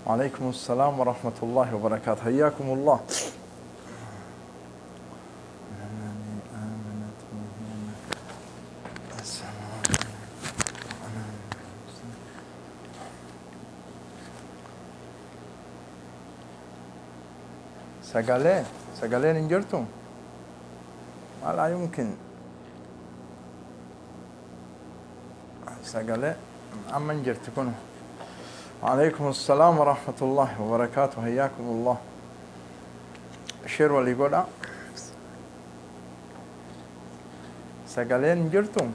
وعليكم السلام ورحمة الله وبركاته. حياكم الله. سقالين انجرتم؟ ما لا يمكن. سقالين أما انجرتكم. وعليكم السلام ورحمة الله وبركاته. حياكم الله. شير ولي قولا سقالين انجرتم؟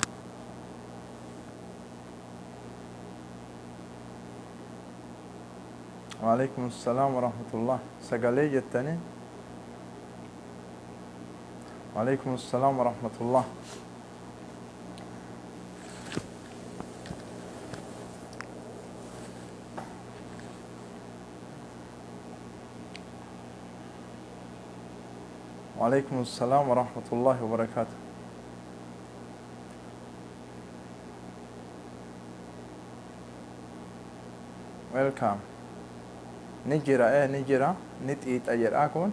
وعليكم السلام ورحمة الله. سقالي جتني. وعليكم السلام ورحمة الله. وعليكم السلام ورحمة الله وبركاته. ويلكم. نجرا نجرا نتيت أجر أكون.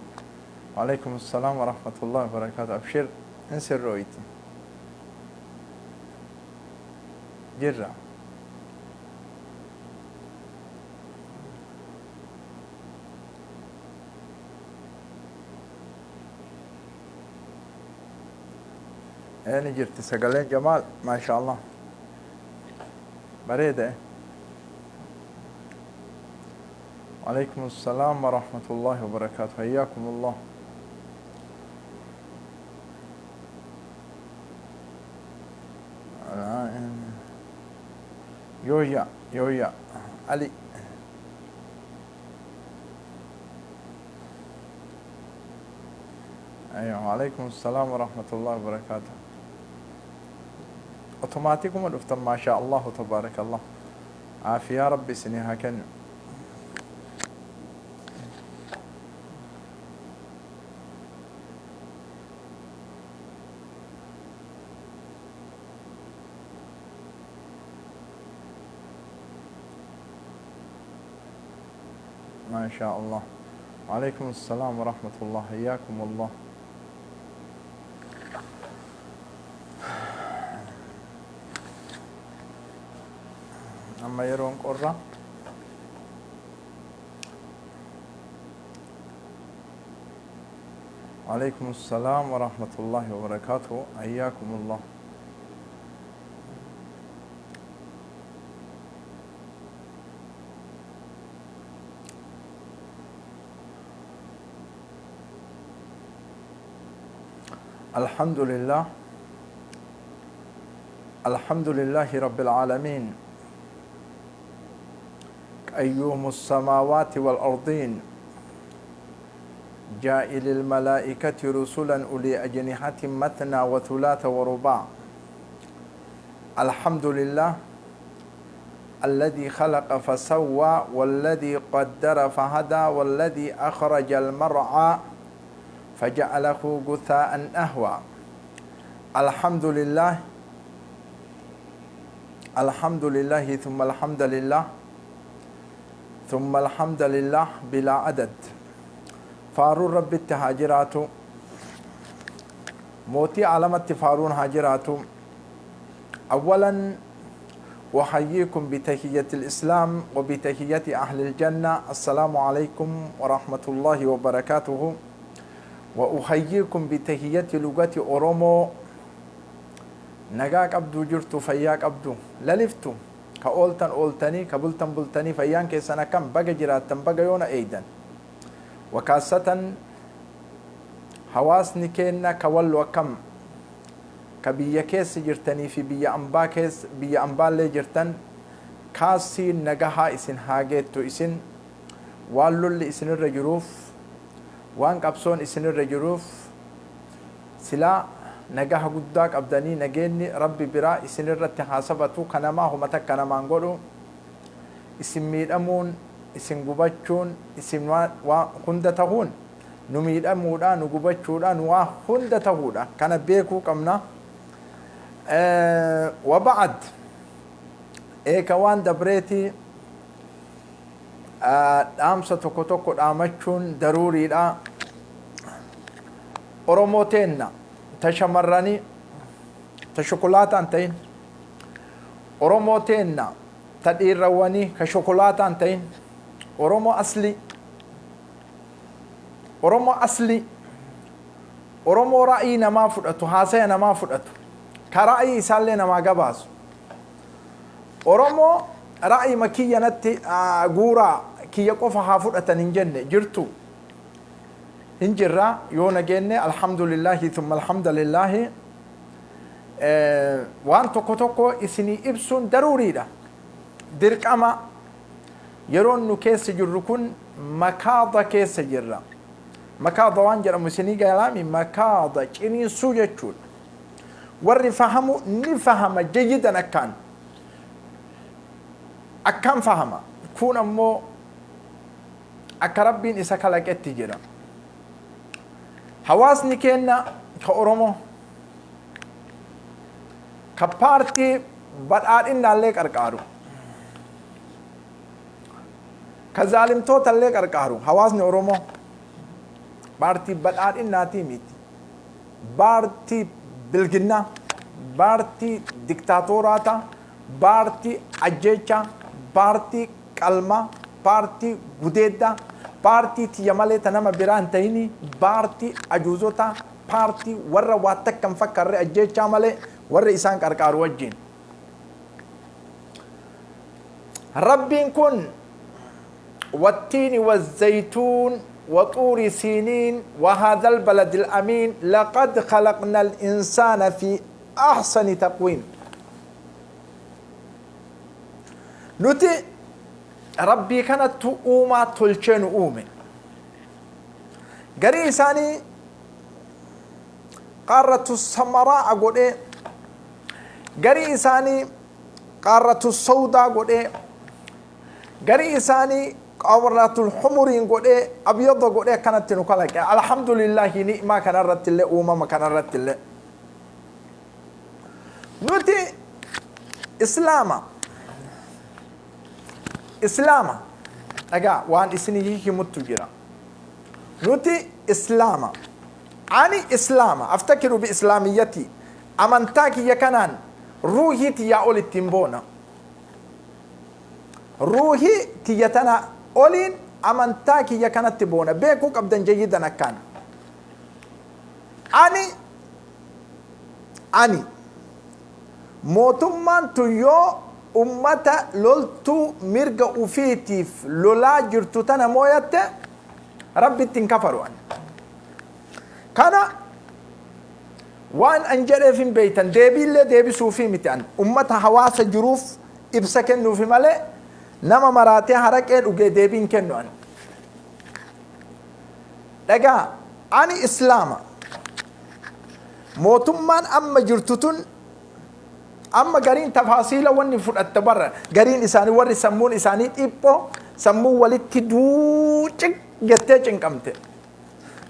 وعليكم السلام ورحمة الله وبركاته. أبشر انسر رويتي جرا. نجرت سقالين جمال ما شاء الله بريدة. وعليكم السلام ورحمة الله وبركاته. حياكم الله. يويا علي. أيوة. وعليكم السلام ورحمة الله وبركاته. اوتوماتيكم الفتم ما شاء الله تبارك الله. عافية ربي سنها كن. ما شاء الله. وعليكم السلام ورحمة الله. حياكم الله. أما يرون قرة وعليكم السلام ورحمة الله وبركاته. حياكم الله. الحمد لله. الحمد لله رب العالمين قيوم السماوات والأرضين جائل الملائكة رسلا أولي أجنحة مثنى وثلاث ورباع. الحمد لله الذي خلق فسوى والذي قدر فهدى والذي أخرج المرعى فجعله غثاء أهوى. الحمد لله. الحمد لله ثم الحمد لله ثم الحمد لله بلا عدد. فارون رب التهاجرات موتي علامة فارون هاجرات. أولا أحييكم بتحية الإسلام وبتحية أهل الجنة. السلام عليكم ورحمة الله وبركاته. وأحييكم بتحية لغة أورومو. نجاك أبدو جرتو فياك أبدو للفتو كأولتن أولتني كبلتن بلتني فيان كيسنا كم بقى جراتن بقى يونا أيضا. وكاسة حواسني كينا كولو كم كبيا كيس جرتني في بيا أمبا كيس بيا أمبا اللي جرتن كاسي نجاها إسن هاجتو إسن والو اللي إسن الرجروف وان قبسون إسن الرجروف سلا نجاها قداك أبداني نجيني ربي برا إسن الرت حاسبتو كنما هو متى كنما نقولو إسن مير أمون إسن قبتشون إسن وخندة تهون نمير أمودا نقبتشودا وخندة تهودا كان بيكو كمنا وبعد كوان دبريتي dhaamsa tokko tokko dhaamachuun daruuriidha. Oromoo teenna ta shamarranii ta shokolaataan ta'in, Oromoo teenna ta dhiirrawwanii ka shokolaataan ta'in, Oromoo asli, Oromoo asli, Oromoo ra'ii namaa fudhatu, haasaya namaa fudhatu, ka ra'ii isaallee namaa gabaasu. Oromoo ra'ii makiyya natti guuraa kiyya qofa haa fudhatan hin jenne jirtu. Hin jirra yoo nageenne alhamdulillahi thumma alhamdulillahi. Waan tokko tokko isinii ibsuun daruuriidha. Dirqama yeroon nu keessa jirru kun makaada keessa jirra. Makaada waan jedhamu isinii galaami makaada ciniinsuu jechuudha. Warri fahamu ni fahama jayyidan akkaan fahama. Kun ammoo akka rabbiin isa kalaqetti jira. Hawaasni keenna ka Oromoo ka paartii badhaadhinnaallee qarqaaru, ka zaalimtootaallee qarqaaru hawaasni Oromoo paartii badhaadhinnaatii miti, paartii bilginnaa, paartii diktaatoraata, paartii ajjeechaa, paartii qalmaa, paartii gudeeddaa, paartii tiyya malee ta nama biraa hin ta'ini, paartii ajuuzota, paartii warra waa takka hin fakkaarre ajjeechaa malee warra isaan qarqaaru wajjin. Rabbiin kun والتين والزيتون وطور سينين وهذا البلد الأمين لقد خلقنا الإنسان في أحسن تقويم. نتي ربي كانت تؤوما تلشين أومي قري إساني قارة السمراء قد إيه قري إساني قارة السوداء قد إيه قري إساني قارة الحمرين قد إيه أبيض قد إيه كانت تنقلق. الحمد لله ما كان رت الله أوما ما كان رت الله. نتي إسلاما أجا وان إسنيه متجرا نوتي إسلاما أني إسلاما أفتكر بإسلاميتي أمنتاكي يكنان روحي تيا أولي تيمبونا روحي تيتنا أولين أمنتاكي يكنات تبونا بيكوك أبدا جيدا كان أني موتمان تيو ummata loltu mirga ufiitiif lolaa jirtu tana mooyatte rabbitti hin kafaru. Kana waan an jedheef hin beeytan deebiillee deebisuufi miti an ummata hawaasa jiruuf ibsa kennuufi malee nama maraatee haraqee dhugee deebiin kennu an. Dhagaa ani islaama mootummaan amma jirtu tun أما قرين تفاصيل وني فرقت برا قرين إساني وري سمون إساني إبو سمو ولد تدوچك جتة كمته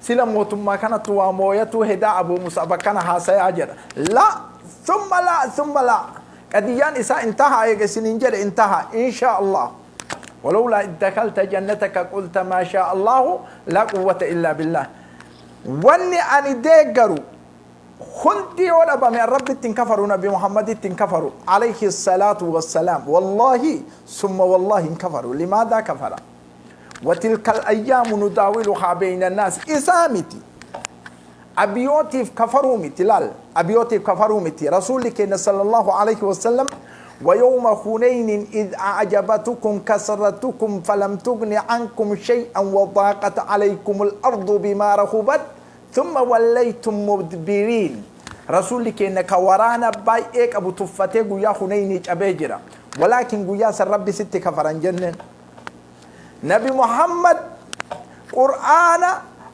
سلا موتم ما كانت تواموية توهدا أبو مصعب كان هاسي أجر لا ثم لا كديان إسا انتهى يجسنينجر انتهى إن شاء الله ولولا إذ دخلت جنتك قلت ما شاء الله لا قوة إلا بالله وني أني ديقروا خلدي ولا بمن رب تنكفروا نبي محمد تنكفروا عليه الصلاة والسلام والله ثم والله انكفروا. لماذا كفر؟ وتلك الأيام نداولها بين الناس إسامتي أبيوتي كفروا متلال أبيوتي كفروا متي رسولك صلى الله عليه وسلم ويوم حنين إذ أعجبتكم كسرتكم فلم تغن عنكم شيئا وضاقت عليكم الأرض بما رحبت ثم وليتم مدبرين. رسولك إنك ورانا باي إيك أبو تفتي قويا خنيني أبيجرا ولكن قويا سر ربي ست كفران جنن. نبي محمد قرآن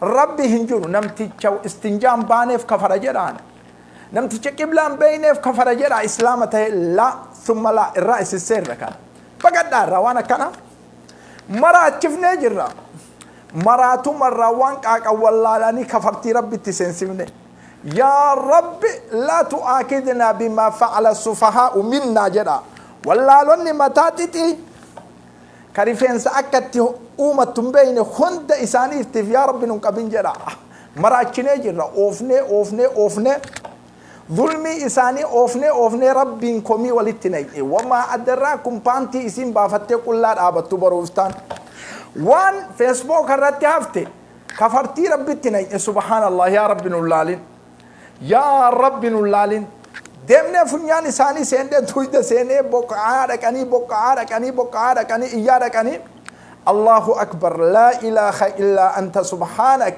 ربي هنجر نمتي استنجام بانف كفر جران نمتي قبلان بينف كفر جرا إسلامته لا ثم لا الرئيس السير كان فقد دار روانا كان مرات شفنا جرا مراتو مروان كاك والله لاني كفرتي ربي تسنسمني يا رب لا تؤاكدنا بما فعل السفهاء منا جرا والله لاني متاتتي كريفينس أكتي أمتم بين خند إساني يا رب نقبين جرا مراچنه جرا أوفني ظلمي إساني أوفني ربي كومي ولتني وما أدراكم بانتي اسم بافتة كل أبتو بروفتان وان فيسبوك الرتي هفتي كفرتي ربي تني سبحان الله يا رب نولالين يا رب نولالين دمنا فنيان إساني سيندة تويدة سينة بقعارك أني إيارك أني الله أكبر لا إله إلا أنت سبحانك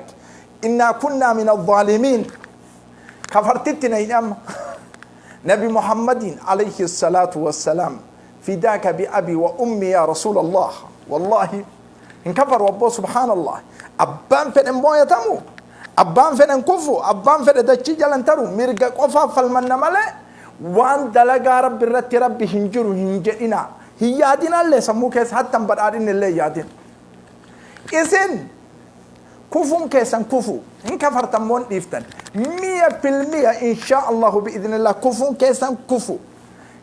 إنا كنا من الظالمين كفرتتنا ينام نبي محمد عليه الصلاة والسلام فداك بأبي وأمي يا رسول الله والله إن كفر وابو سبحان الله أبان فن موية تمو أبان فن كفو أبان فن دجي جلن ترو مرقا قفا فالمن ملي وان دلقا رب الرت ربي هنجرو هنجئنا هي يادنا اللي سمو كيس حتى مبرارين اللي يادين إذن كفون كيسان كفو إن كفرت مون إفتن 100% إن شاء الله بإذن الله كفون كيسان كفو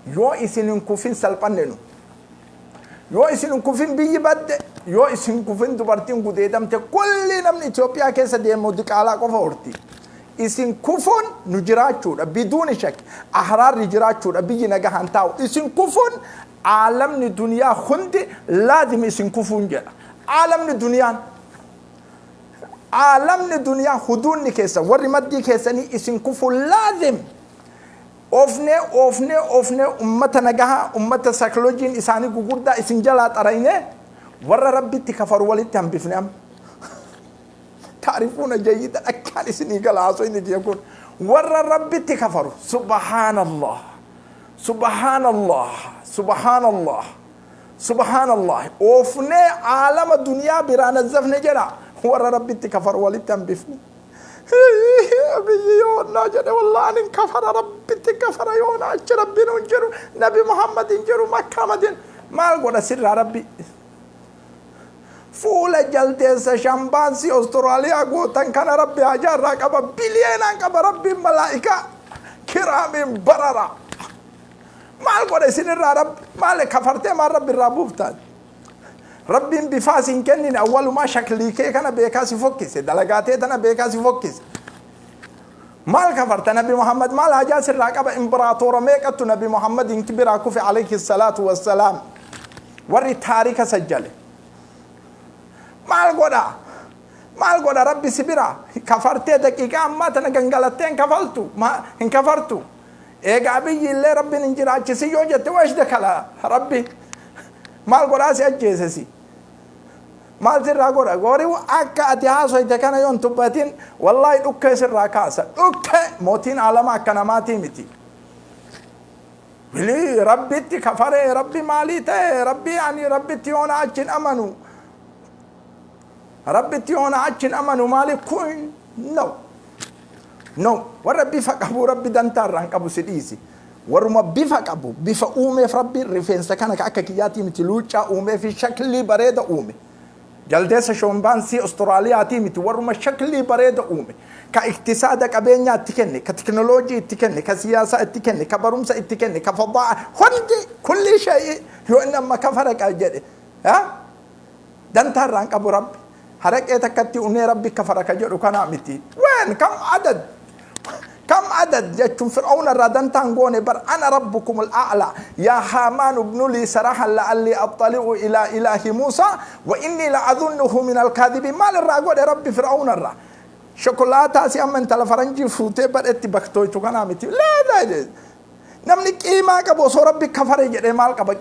يو إسنين كفين سلطننو يو إسنين كفين بيباد يو إسنين كفين دبارتين قديدم كل نمن إثيوبيا كيسا ديمو دكالا كفورتي إسن كفون نجراچو بدون شك أحرار نجراچو بيجي نجاهن تاو إسن كفون عالم الدنيا خند لازم إسن كفون جلا عالم الدنيا عالم الدنيا خدون كيسا ورمدي كيساني إسن كفو لازم أوفني أمة نجاها أمة سايكولوجين إساني قوغوردا إسن جلات أرينه ور ربي تكفر ولتهم بفنام تعرفون جيدا أكان إسني قال عصوين يقول ور ربي تكفر سبحان الله سبحان الله سبحان الله سبحان الله أوفني عالم الدنيا برانا الزفن جرا ور ربي تكفر ولتهم بفنام أبي يونا جد والله أن كفر ربي تكفر يونا ربي ننجر نبي محمد ننجر مكة مدين ما القول سر ربي فول جلدس شامبانسي أستراليا قوتن كان ربي أجر ركب بليون أنكب ربي ملائكة كرام بررة ما القول سر ربي ما لكفرت ما ربي ربوفتان ربي بفاسين كنن أول ما شكلي كي كان بيكاسي فوكس دلقاتي تنا بيكاسي فوكس مال كفرت نبي محمد مال هجاس الرقبة إمبراطور ميكة نبي محمد كبير كوفي عليه الصلاة والسلام وري تاريخ سجله مال قدا ربي سبرا كفرت دقيقة أما تنا جنجلتين كفلتو ما إن كفرتو إيه قابي اللي ربي ننجراج سيوجة توش دكلا ربي مال قدا سيجيسسي مال ترى غوري أكا أتياسو يتكنا يوم تبتين والله أكا سر كاسا أكا موتين على ما كنا ماتي متي بلي ربي تكفره ربي ماليته ربي يعني ربي تيونا أجن أمنو ربي تيونا أجن أمنو مالي كوين نو وربي فكابو ربي دانتار رانكابو سديسي ورما بيفك أبو بيفا أومي في ربي ريفينس كان كأكا كياتي متلوجا أومي في شكل بريدة أومي جلدس شومبانسي أستراليا تيمتي ورما شكل بريدة أومي كاقتصاد كبينيا تكني كتكنولوجيا تكني كسياسة تكني كبرمسة تكني كفضاء هندي كل شيء يو إنما كفرك أجد ها دانتار رانكابو ربي حرك إتكتي أني ربي كفرك أجد وكان عمتي وين كم عدد جتم فرعون الردن تانغوني بر أنا ربكم الأعلى يا حامان ابن لي سراحا لعلي أطلع إلى إله موسى وإني لأظنه من الكاذبين ما للرأي ربي فرعون الرأ شوكولاتة سيام من تلفرنجي فوتي بر اتبكتوي تكنا متي لا نمني قيمة كبو سو ربي كفر جدي مال كبو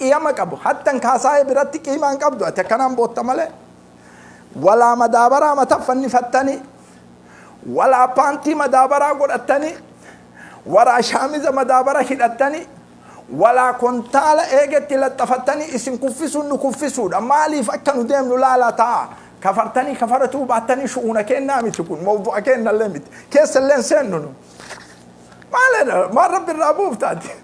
قيمة كبو حتى كاساي برتي قيمة كبدو أتكنام بوتمالي ولا مدابرة متفني فتني ولا بانتي مدابرة قرأتني ولا شامزة مدابرة هدتني ولا كنتال ايجت لتفتني اسم كفسون أما لي فكنوا ديم لا تا كفرتني كفرتو بعتني شؤونك نامي تكون موضوع كأن الليمت كيس اللين سننو ما رب الرابوف تاتي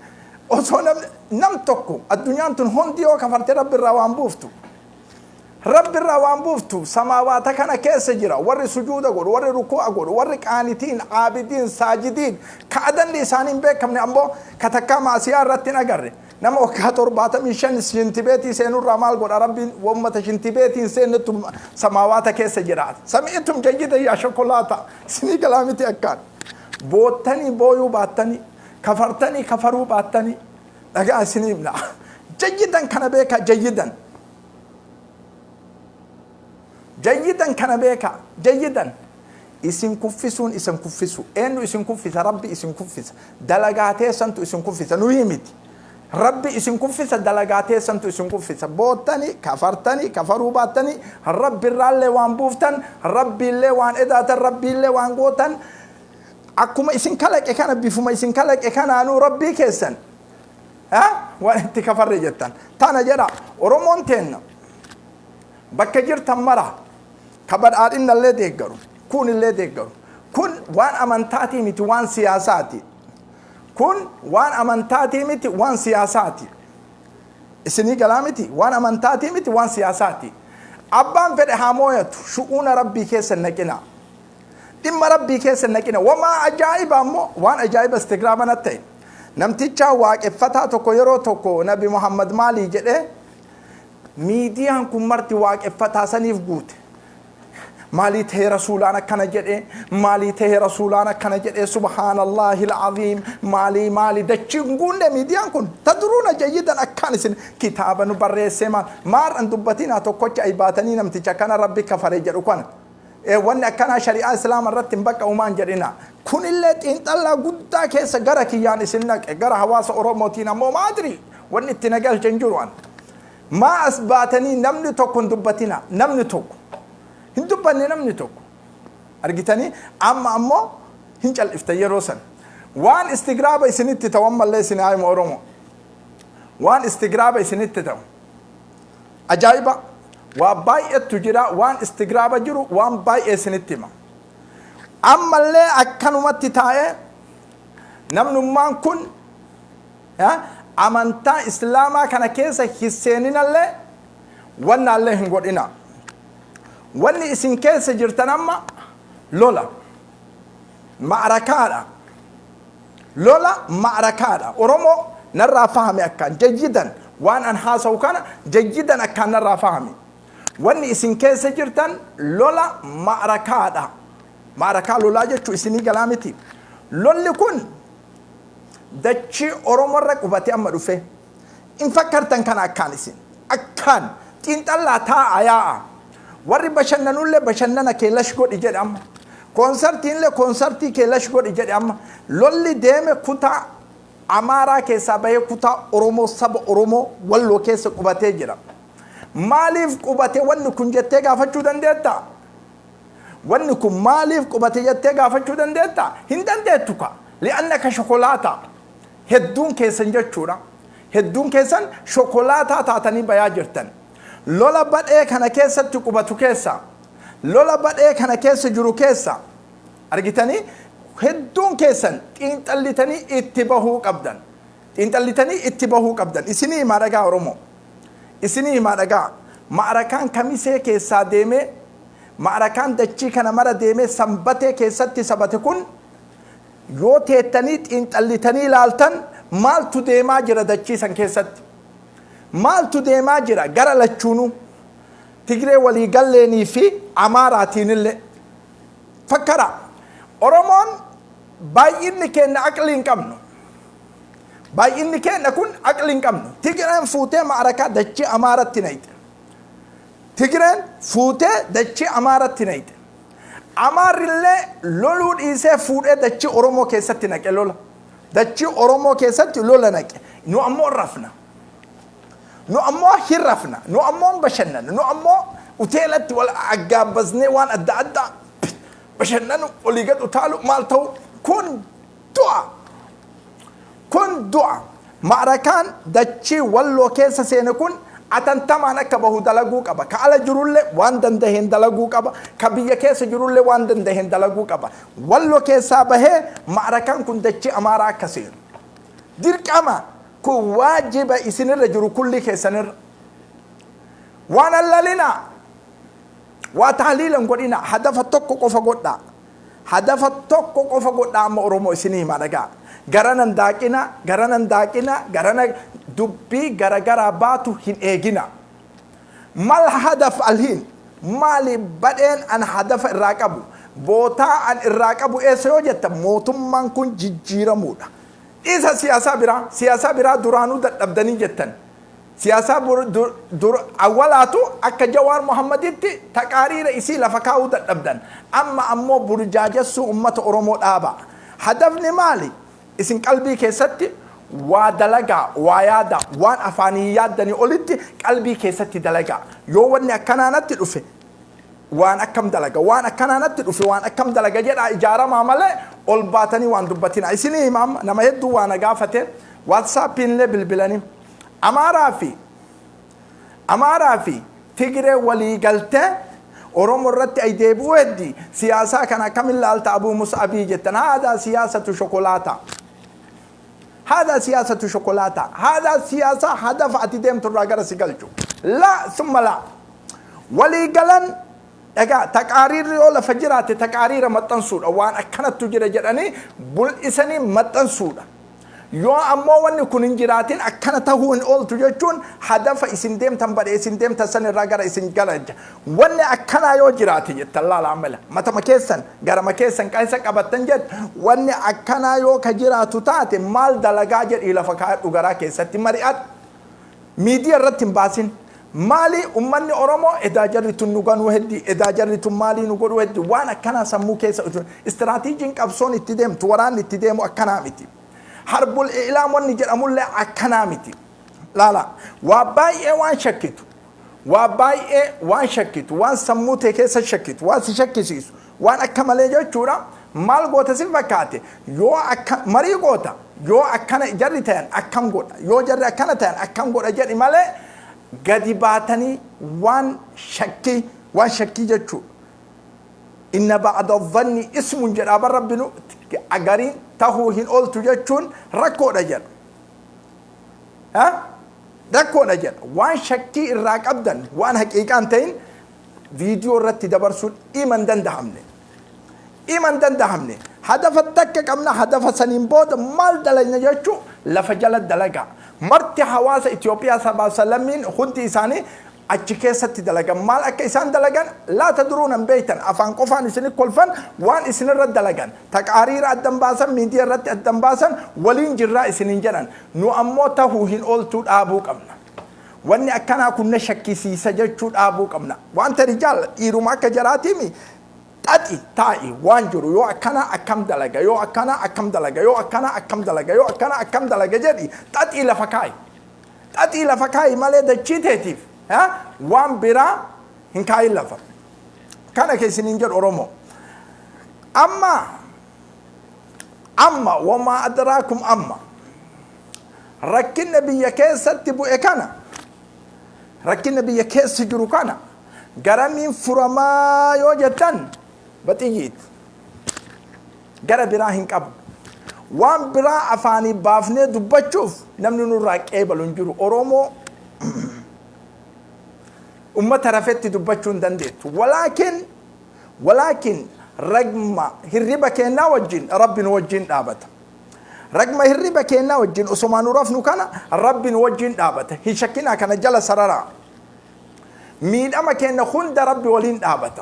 أصلا نمتكو الدنيا تنهون ديو كفرت رب الروان بوفتو رب الروان بوفتو سماوات كان كيس جرا ور سجود أقول ور ركوع أقول ور قانتين عابدين ساجدين كأدن لسانين بك من أمبو كتكام سيارتنا جرّ nama waggaa 75 shintibeetii seenurraa maal godha rabbiin wammata shintibeetiin seenettu samaawaata keessa jiraata sami'tum jayyida yaa shokolaata isinii galaamiti akkaan boottanii booyuu baattanii kafartanii kafaruu baattanii dhagaa isinii himna jayyidan kana beeka jayyidan jayyidan kana beeka jayyidan isin kuffisuun isin kuffisu eenyu isin kuffisa rabbi isin kuffisa dalagaatee santu isin kuffisa nuyi miti rabbi isin kuffisa dalagaatee santu isin kuffisa boottanii kafartanii kafaruu baattanii rabbi irraallee waan buuftan rabbiillee waan edaatan rabbiillee waan gootan akkuma isin kalaqe kana bifuma isin kalaqe kanaanuu rabbii keessan waan itti kafarre jettan tana jedha oromoon teenna bakka jirtan mara kabadhaadhinnallee deeggaru kun illee deeggaru kun waan amantaatii miti waan siyaasaati kun waan amantaatii miti waan siyaasaati isinii galaa miti waan amantaatii miti waan siyaasaati abbaan fedhe haa mooyatu shu'uuna rabbii keessa naqina dhimma rabbii keessa naqina wamaa ajaa'iba ammoo waan ajaa'iba istigraaman ta'e namticha waaqeffataa tokko yeroo tokko nabi Muhammad maalii jedhe miidiyaan kun marti waaqeffataa saniif guute مالي تهي رسولانا كنا جدي مالي تهي رسولانا كنا جدي سبحان الله العظيم مالي دچنگون ده ميديان كن تدرون جيدا أكانسن كتابا نبرر سما مار أن دبتنا تو كوچ عبادتني نمتي كنا ربي كفر جركون وانا كنا شريعة الإسلام الرتم بك أمان جرينا كن اللي انت الله قد كيس غرك يعني سنك غر حواس أوروموتينا مو ما أدري وانا تنقل جنجروان ما أثباتني نمني تو كن دبتنا نمني تو هندو بني نمني توكو أرجتني أمو هنجل إفتيروسن وان استقراب يسنيت توام الله سناي مورمو وان استقراب يسنيت توام أجايبا وباي التجرا وان استقراب جرو وان باي يسنيت ما أما الله أكنومت تاعه نمنو مان كن أمانتا إسلاما كان كيسة حسينين الله وانا الله هنقولنا واني اسم كيسة جرتنما لولا معركة لولا معركة ورمو نرى فهمي أكان جيدا وان أنحاسه كان جيدا أكان نرى فهمي واني اسم كيسة جرتن لولا معركة لولا جتشو اسمي قلامتي لولا كن دتشي ورمو رك وباتي أما رفه إن فكرتن كان أكان اسم أكان تنت الله تا آياء warri bashannanullee bashannana keelash godhi jedhe amma konsertiinlee konsertii keelash godhi jedhe amma lolli deeme kutaa amaaraa keessaa bahee kutaa oromoo saba oromoo walloo keessa qubatee jira maaliif qubatee wanni kun jettee gaafachuu dandeetta wanni kun maaliif qubatee jettee gaafachuu dandeetta hin dandeettu ka li'annaka shokolaata hedduun keessan jechuudha hedduun keessan shokolaataa taatanii bayaa jirtan lola badee kana keessatti qubatu keessa lola badee kana keessa jiru keessa argitanii hedduun keessan xiinxallitanii itti bahuu qabdan isinii himaa dhagaa oromoo isinii himaa dhagaa ma'arakaan kamisee keessaa deemee ma'arakaan dachii kana mara deemee sanbatee keessatti sabate kun yoo teettanii xiinxallitanii ilaaltan maaltu deemaa jira dachii san keessatti maaltu deemaa jira gara lachuunu Tigree walii galleenii fi Amaaraatiin illee fakkara Oromoon baay'inni keenya aqli hin qabnu baay'inni keenya kun aqli hin qabnu Tigreen fuutee ma'arakaa dachii Amaaratti nayite Tigreen fuutee dachii Amaaratti nayite Amaarillee loluu dhiisee fuudhee dachii Oromoo keessatti naqe lola dachii Oromoo keessatti lola naqe nu ammoo rafna nu ammoo hirrafna nu ammoo bashannana nu ammoo uteelatti wal aggaabbaznee waan adda addaa bashannanu olii gad utaalu maal ta'u kun du'a ma'arakaan dachii walloo keessa seene kun atantamaan akka bahu dalaguu qaba ka ala jirullee waan dandaheen dalaguu qaba ka biyya keessa jirullee waan dandaheen dalaguu qaba walloo keessaa bahee ma'arakaan kun dachii Amaaraa akka seenu dirqama kun waajiba isinirra jiru kulli keessanirra waan allalina waa tahliilan godhina hadafa tokko qofa godhaa amma Oromoo isinii himaa dhagaa garanan daaqina garana dubbii garagaraa baatu hin eegina. Mal hadaf alhiin maali badeen an hadafa irraa qabu bootaa an irraa qabu eessa yoo jetta mootummaan kun jijjiiramuudha. Isa siyaasa biraa duraanuu dadhabdanii jettan. Siyaasa awwalaatu akka Jawaar Muhammaditti taqaariira isii lafa kaa'uu dadhabdan. Amma ammoo burjaajessuu ummata Oromoo dhaaba. Hadafni maali? Isin qalbii keessatti waa dalagaa, waa yaada, waan afaanii yaaddanii olitti qalbii keessatti dalagaa. Yoo wanni akkanaanatti dhufe waan akkam dalaga, waan akkanaanatti dhufe waan akkam dalaga jedhaa ijaaramaa malee ol baatanii waan dubbatina. Isinii imaam nama hedduu waan gaafate WhatsAppiin illee bilbilanii Amaaraa fi Tigree walii galtee Oromoo irratti ay deebi'uu heddi siyaasaa kana kam ilaalta Abuu Mus'abii jettan. Haadaa siyaasatu shokolaata. هذا سياسة شوكولاتة. هذا سياسة هدف أتدم تراجع سيجلجو. لا ثم لا. ولي قلن أجا تقارير ولا فجرات تقارير متنصور. أوان أكنت تجرا جراني بول إسني متنصور. يو أما وني كونين جراتين أكنت هو إن أول تجرون هدف إسندم تنبر إسندم تسن الراجع إسن جلج. وني أكنا يو جراتي يتلا العمل. متى مكيسن جرا مكيسن كايسك أبتنجد وني أكنا يو كجراتو تاتي مال دلجاجر إلى فكار أجرا كيسة مريات ميديا رتم باسين مالي أمني أورمو إذا جريت النجان وهدي إذا جريت مالي نقول وهدي وأنا كنا سمو كيسة استراتيجين كابسون اتدام توران اتدام وأكنا متي حرب الإعلام والنجار أمول لا أكنامتي لا وباي وان شكيت وباي وان شكيت وان سموت كيس شكيت وان شكيس وان أكمل جورا مال قوتا سيفكاتي يو مري قوتا يو أكنا جريتين أكم قوتا يو جري أكنا تين أكم قوتا جري ماله قديباتني وان شكي جتشو إن بعد الظن اسم جراب ربنا أجرين تهوهين أول تجتشون ركود أجر ركود أجر وان شكي الراك أبدا وان حقيقتين فيديو رتي دبرسون إيمان دندهمني هدف التكك أمنا هدف سنين بود مال دلنا جتشو لفجلت دلقا مرتي حواس إثيوبيا سبع سلمين خنتي إساني أشكيسة دلقا مال أكيسان دلقا لا تدرون بيتا أفان قفان إسني كلفان وان إسني رد دلقا تقارير الدنباسا ميديا رد الدنباسا ولين جراء إسنين جنان نو أموتا هوهين أول تود آبوك أمنا واني أكنا كنا شكي سيسا جتشود آبوك أمنا وانت رجال إيرو ماكا جراتيمي تائي وانجرو يو أكنا أكم دلقا يو أكنا أكم دلقا يو أكنا أكم دلقا يو أكنا أكم دلقا جدي تاتي لفكاي مالي دا جيتيتيف وان برا هنكاي لفا كان كيسي ننجر أورومو أما وما أدراكم ركن نبي كيس تبو إكانا ركن نبي كيس جروكانا غرامين فرما يوجتن بتيجيت غرا برا هنكاب وان برا أفاني بافني دبتشوف نمنو نراك إيبالون نجرو أورومو أمة رفت دبتشون دندت ولكن رغم هربا كنا وجين رب وجين دابت رغم هربا كنا وجين عثمان رفنو كان رب وجين دابت هي شكنا كان جل سررا مين أما كنا خند رب ولين دابت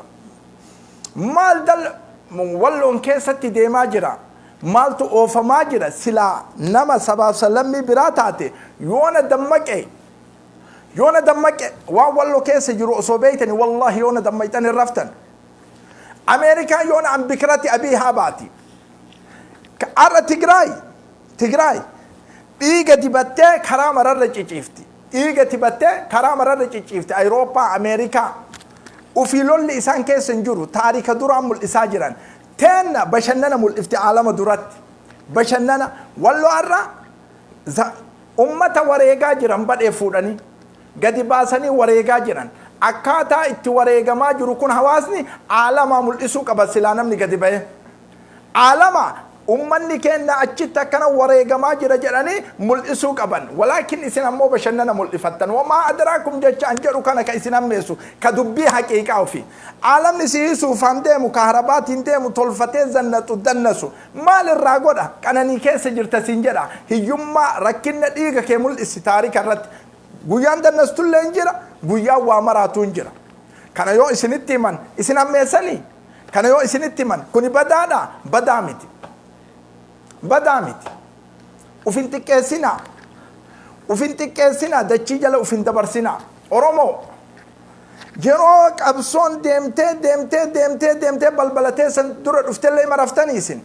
مال دل ولون كيستي دي ماجرا مال تو أوف ماجرا سلا نما سباب سلمي براتاتي يونا دمك والله كيس يجرو صوبيتني والله يونا دميتني رفتن أمريكا يونا عن بكرتي أبيها باتي كأر تجراي إيجا تبتة كرام رجع أوروبا أمريكا وفي لون لسان كيس نجرو تاريخ درام الإساجران تنا بشننا مول افتعالم درات بشننا والله أرى أمة وريجا جرام بدأ فوراني قد باسني وريجا جران أكاتا إتي وريجا ما جرو كون حواسني عالم ملئسو كبسلانم نقد بيه عالم ummanni kenna achitti akkana wareegamaa jira jedhanii mul'isuu qaban walaakin isin ammoo bashannana mul'ifattan wamaa adraakum jecha an jedhu kana ka isin ammeessu ka dubbii haqiiqaa ofii aalamni siisuuf han deemu ka harabaatiin deemu tolfatee zannatu dannasu maal irraa godha qananii keessa jirta siin jedha hiyyummaa rakkinna dhiiga kee mul'isi taarika irratti guyyaan dannastullee hin jira guyyaan waa maraatu hin jira kana yoo isinitti himan isin ammeessanii kana yoo isinitti himan kuni badaadha badaa miti badamiti ufin xiqqeessina dachii jala ufin dabarsina oromoo yeroo qabsoon deemtee balbalatee san dura dhuftellee maraftaniisin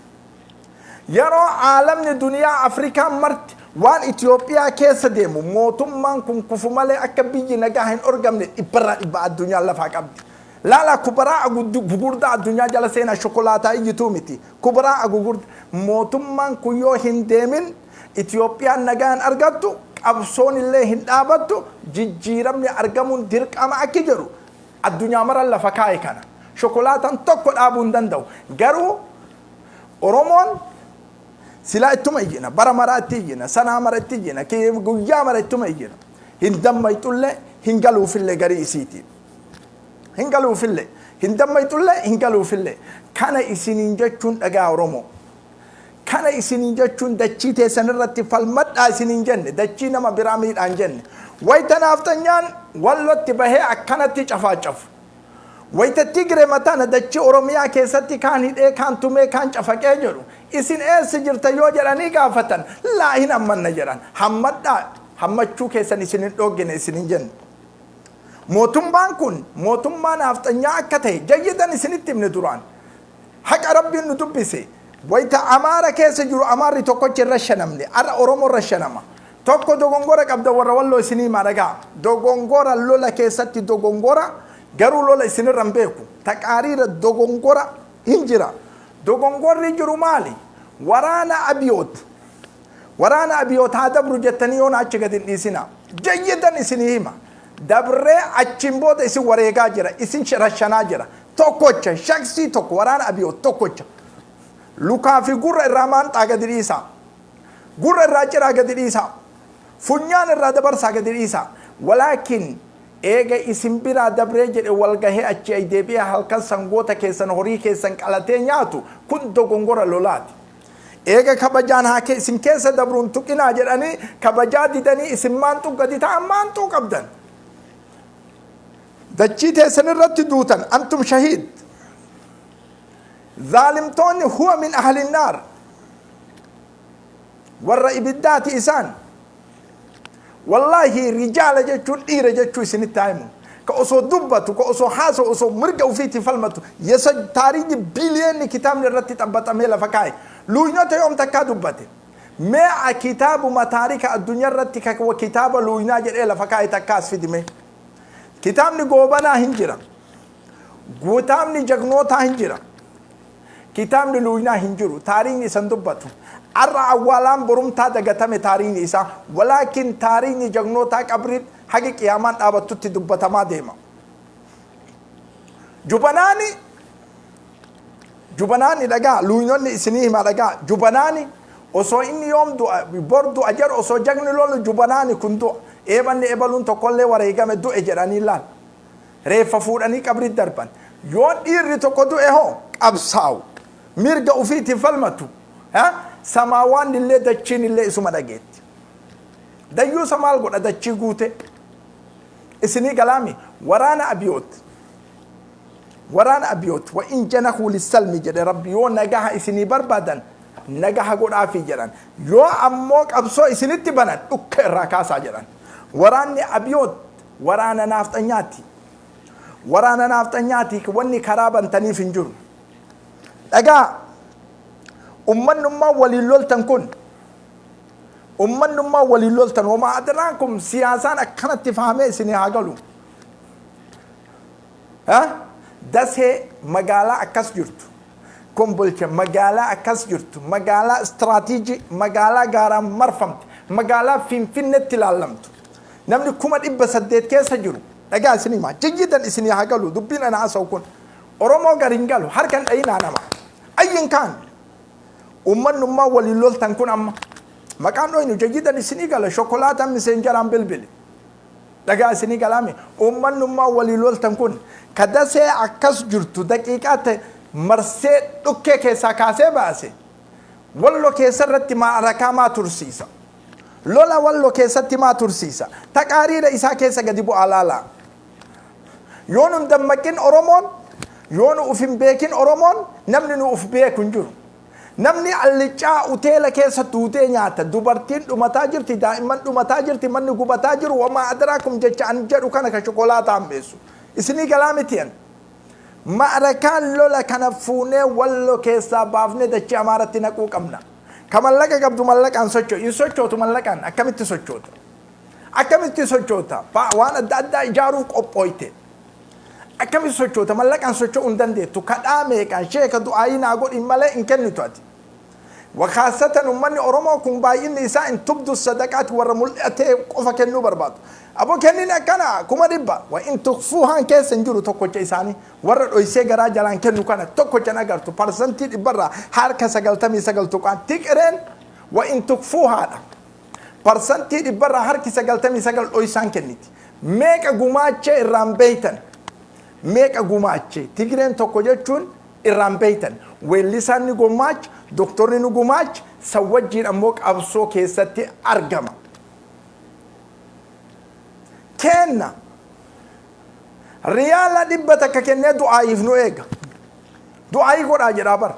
yeroo aalamni duniyaa afrikaa marti waan Itoophiyaa keessa deemu mootummaan kun kufu malee akka biyyi nagaa hin orgamne dhibba addunyaa lafaa qabdi لا كبراء غغوردا الدنيا جل سينا شوكولاتا يجتو متي كبراء غغورد موتمان كيو هندمن إثيوبيا نغان أرغتو أبصون الله هندابتو جيجيرمني أرغمون ديرك أما أكيجرو الدنيا مرة لفكاي كان شوكولاتا تقود أبون دندو غرو أورومون سلا اتميجنا برا مراتي جنا سنا مراتي جنا كي غويا مراتي جنا هندم ميتولة هنقلو في اللي غري سيتي هنقلوا في الليل هندم يطلع هنقلوا في الليل كان إسنين جتون أجا رومو كان إسنين جتون دتشي تسنرت فالمد إسنين جن دتشي نما براميد عن جن ويتنا أفتنيان والله تبهي أكنت تجفاجف ويتتجري متانا دتشي أوروميا كيستي كان هيد كان تومي كان جفاك أجرو إسن سجر تيوجر أني قافتن لا هنا من نجران حمد شو كيسن إسنين لوجن إسنين جن موتومبان كون موتومبان أفتنيا كته جيدا نسنتي من دوران حق ربي ندبسي ويتا أمارة كيس جرو أمارة توكو ترشنامني أرا أورومو رشناما توكو دوغونغورا كابدا ورولو سني مارغا دوغونغورا لولا كيساتي دوغونغورا غرو لولا سني رمبيكو تقارير دوغونغورا هنجرا دوغونغورا جرو مالي ورانا أبيوت هذا بروجتنيون أتشغدين إسنا جيدا نسنيهما dabre achimboda isi warega jira isin shirashana jira tokocha shaksi tok warana abiyo tokocha luka fi gurra raman tagadirisa gurra rajira gadirisa funyan radabar sagadirisa walakin ega isin bira dabre jide walgahe achi ay debiya halkan sangota kesan hori kesan qalate nyaatu kun dogongora lolati ega kabajan hake isin kesa dabrun tukina jirani kabajadi dani isin mantu gadita amantu qabdan دجيت سنرت دوتن أنتم شهيد ظالمتون هو من أهل النار والرئيب الدات إسان والله رجال جتشون إير جتشو سنتايمو كأسو دبتو كأسو حاسو كأسو مرقو فيتي فلمتو يسج تاريخ بليون كتاب نرتي تبت أميلا فكاي لو ينوت يوم تكا دبتي ما كتاب ما تاريخ الدنيا رتي وكتاب لو يناجر إلا فكاي تكاس في دمي كتابني غوبانا هنجرا غوتامني جغنوتا هنجرا كتابني لوينا هنجرو تاريني سندوباتو أرى أولام برومتا دغتامي تاريني إسا ولكن تاريني جغنوتا قبريت حقي قيامان آبتو تدوبتا ما ديما جبناني لغا لوينوني إسنيه ما لغا جبناني وصو إني يوم دو بردو أجر وصو جغني لولو جبناني كندو eebanni ebaluun tokkollee wareegame du'e jedhanii laal reeffa fuudhanii qabri darban yoo dhiirri tokko du'e hoo qabsaa'u mirga ufiitiin falmatu samaawaan illee dachiin illee isuma dhageetti dayyuu samaal godha dachii guute isinii galaami waraana abiyoot wa in janahu lissalmi jedhe rabbi yoo nagaha isinii barbaadan nagaha godhaafi jedhan yoo ammoo qabsoo isinitti banan dhukka irraa kaasaa jedhan waraanni abiyoot waraana naafxanyaati wanni karaa bantaniif hin jiru dhagaa ummannummaa waliin loltan wamaa adraakum siyaasaan akkanatti fahamee isinii haa galu dasee magaalaa akkas jirtu kombolcha magaalaa akkas jirtu magaalaa istiraatiijii magaalaa gaaraan marfamte magaalaa finfinnetti ilaalamtu namni 800 keessa jiru dhagaa isinii maa jijjiidan isinii haa galu dubbiin ana haasa'u kun oromoo garin galu harkan dhayinaa nama ayyin kaan ummannummaa waliin loltan kun amma maqaan dhoynu jajjidan isinii gala shokolaataa miseenjaraan bilbili dhagaa isinii galaami ummannummaa waliin loltan kun kadasee akkas jirtu daqiiqaatti marsee dhukkee keessaa kaasee baase wallo keessatti maarakaa maa tursiisa lola wallo keessatti maa tursiisa taqaariira isaa keessa gadi bu'aa laala yoonum dammaqin oromoon yoonu ufin beekin oromoon namni nu uf beekun jiru namni allicaa uteela keessa tuutee nyaata dubartiin dhumataa jirti daa'imman dhumataa jirti manni gubataa jiru wamaa adraakum jecha an jedhu kana ka shokolaataa hambeessu isinii galaa mitiyan ma'arakaan lola kana fuunee wallo keessaa baafne dachee amaaratti naquu qabna ka mallaqa qabdu mallaqaan in sochootu mallaqaan akkamitti sochoota waan adda addaa ijaaruuf qophooyte akkamitti sochoota mallaqaan socho'uu hin dandeettu kadhaa meeqaan sheeka du'aayii naa godhin malee hin kennitu ati wakaasatan ummanni oromoo kun baay'inni isaa in tubdu sadaqaati warra mul'atee qofa kennuu barbaadu aboo kennin akkana kuma dhibba wa in tukfuuhaan keessa hin jiru tokkocha isaanii warra dhoysee garaa jalaan kennu kana tokkocha agartu parsantii dhibbarraa harka 99 tuqaan tiqireen wa in tukfuuhaadha parsantii dhibbarraa harki 99 dhoysaan kenniti meeqa gumaachee irraan beeytan meeqa gumaache tigreen tokko jechuun irraan beeytan weellisaan ni gumaache doktorni ni gumaache sawwajjiin ammoo qabsoo keessatti argama kenna riyaala dhibba takka kennee du'aayiif nu eega du'aayii godhaa jedhaa bara